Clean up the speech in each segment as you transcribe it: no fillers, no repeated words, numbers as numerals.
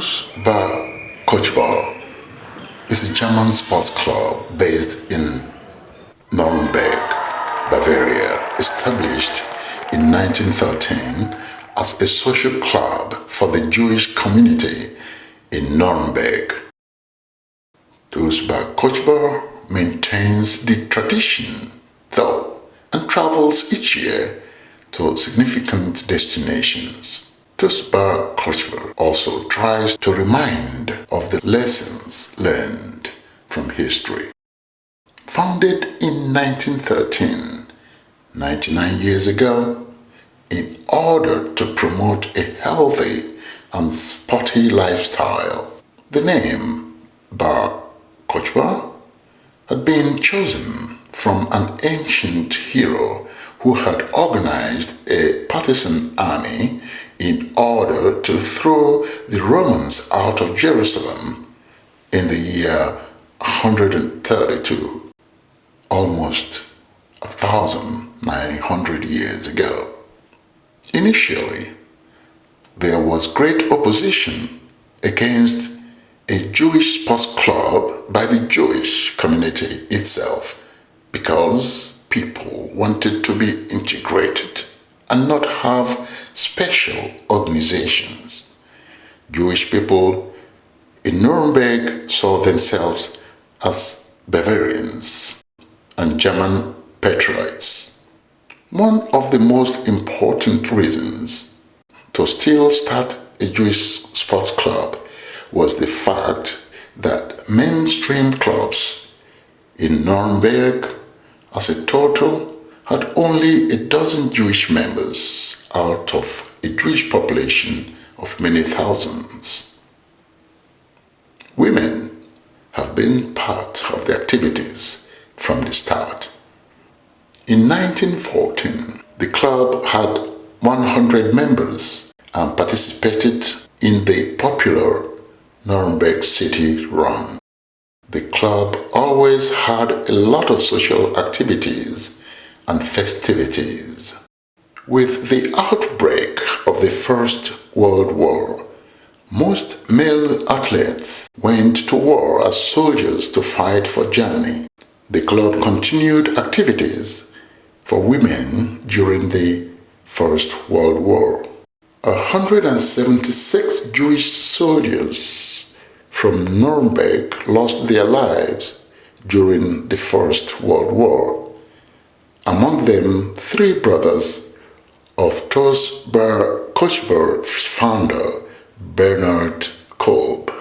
TuS Kochba is a German sports club based in Nuremberg, Bavaria, established in 1913 as a social club for the Jewish community in Nuremberg. TuS Kochba maintains the tradition, though, and travels each year to significant destinations. TuS Kochba also tries to remind of the lessons learned from history. Founded in 1913, 99 years ago, in order to promote a healthy and sporty lifestyle, the name Bar Kochba had been chosen from an ancient hero who had organized a partisan army in order to throw the Romans out of Jerusalem in the year 132, almost 1,900 years ago. Initially, there was great opposition against a Jewish sports club by the Jewish community itself because people wanted to be integrated and not have special organizations. Jewish people in Nuremberg saw themselves as Bavarians and German patriots. One of the most important reasons to still start a Jewish sports club was the fact that mainstream clubs in Nuremberg as a total had only a dozen Jewish members out of a Jewish population of many thousands. Women have been part of the activities from the start. In 1914, the club had 100 members and participated in the popular Nuremberg City Run. The club always had a lot of social activities and festivities. With the outbreak of the First World War, most male athletes went to war as soldiers to fight for Germany. The club continued activities for women during the First World War. 176 Jewish soldiers from Nuremberg lost their lives during the First World War. Among them, 3 brothers of TuS Kochba founder Bernard Kolb.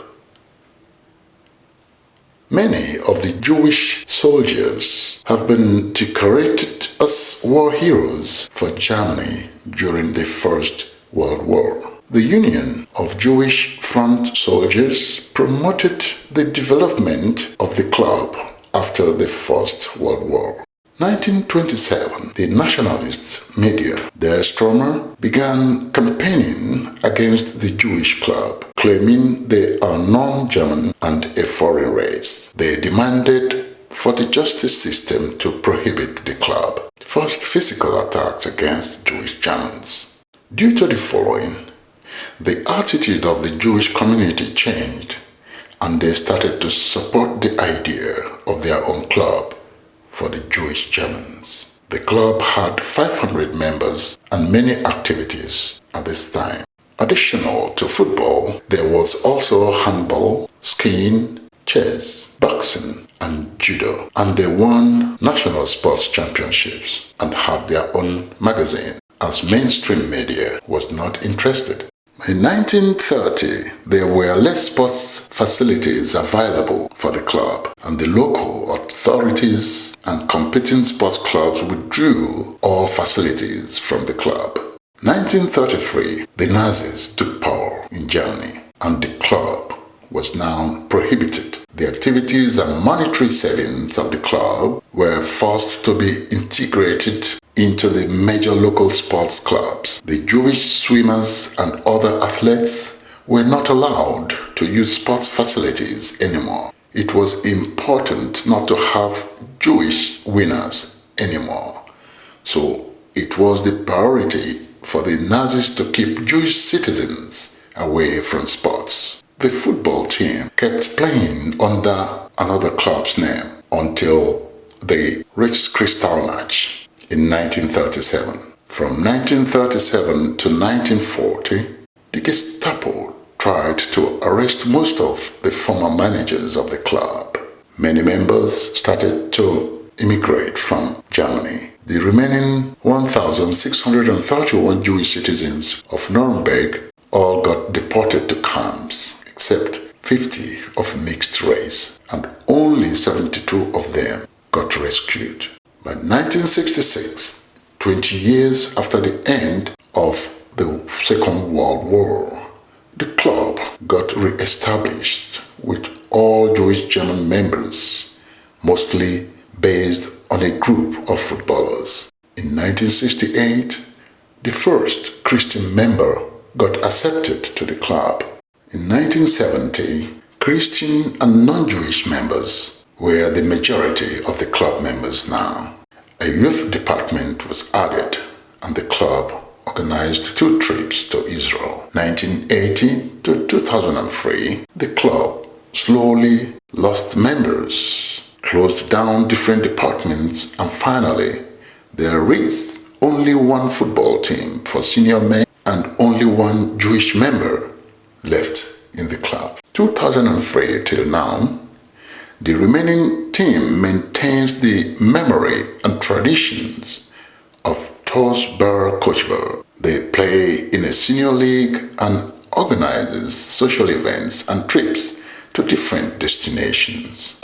Many of the Jewish soldiers have been decorated as war heroes for Germany during the First World War. The Union of Jewish Front Soldiers promoted the development of the club after the First World War. 1927, the nationalist media, Der Stromer, began campaigning against the Jewish club, claiming they are non-German and a foreign race. They demanded for the justice system to prohibit the club. First physical attacks against Jewish Germans. Due to the following, the attitude of the Jewish community changed, and they started to support the idea of their own club for the Jewish Germans. The club had 500 members and many activities at this time. Additional to football, there was also handball, skiing, chess, boxing, and judo. And they won national sports championships and had their own magazine, as mainstream media was not interested. In 1930, there were less sports facilities available for the club, and the local authorities and competing sports clubs withdrew all facilities from the club. 1933, the Nazis took power in Germany, and the club was now prohibited. The activities and monetary savings of the club were forced to be integrated into the major local sports clubs. The Jewish swimmers and other athletes were not allowed to use sports facilities anymore. It was important not to have Jewish winners anymore. So it was the priority for the Nazis to keep Jewish citizens away from sports. the football team kept playing under another club's name until they reached Kristallnacht in 1937. From 1937 to 1940, the Gestapo tried to arrest most of the former managers of the club. Many members started to immigrate from Germany. The remaining 1,631 Jewish citizens of Nuremberg all got deported to camps, except 50 of mixed race, and only 72 of them got rescued. By 1966, 20 years after the end of the Second World War, the club got re-established with all Jewish German members, mostly based on a group of footballers. In 1968, the first Christian member got accepted to the club. In 1970, Christian and non-Jewish members were the majority of the club members now. A youth department was added, and the club organized 2 trips to Israel. 1980 to 2003, the club slowly lost members, closed down different departments, and finally, there is only one football team for senior men and only one Jewish member left in the club. 2003 till now, the remaining team maintains the memory and traditions of TuS Kochba. They play in a senior league and organizes social events and trips to different destinations.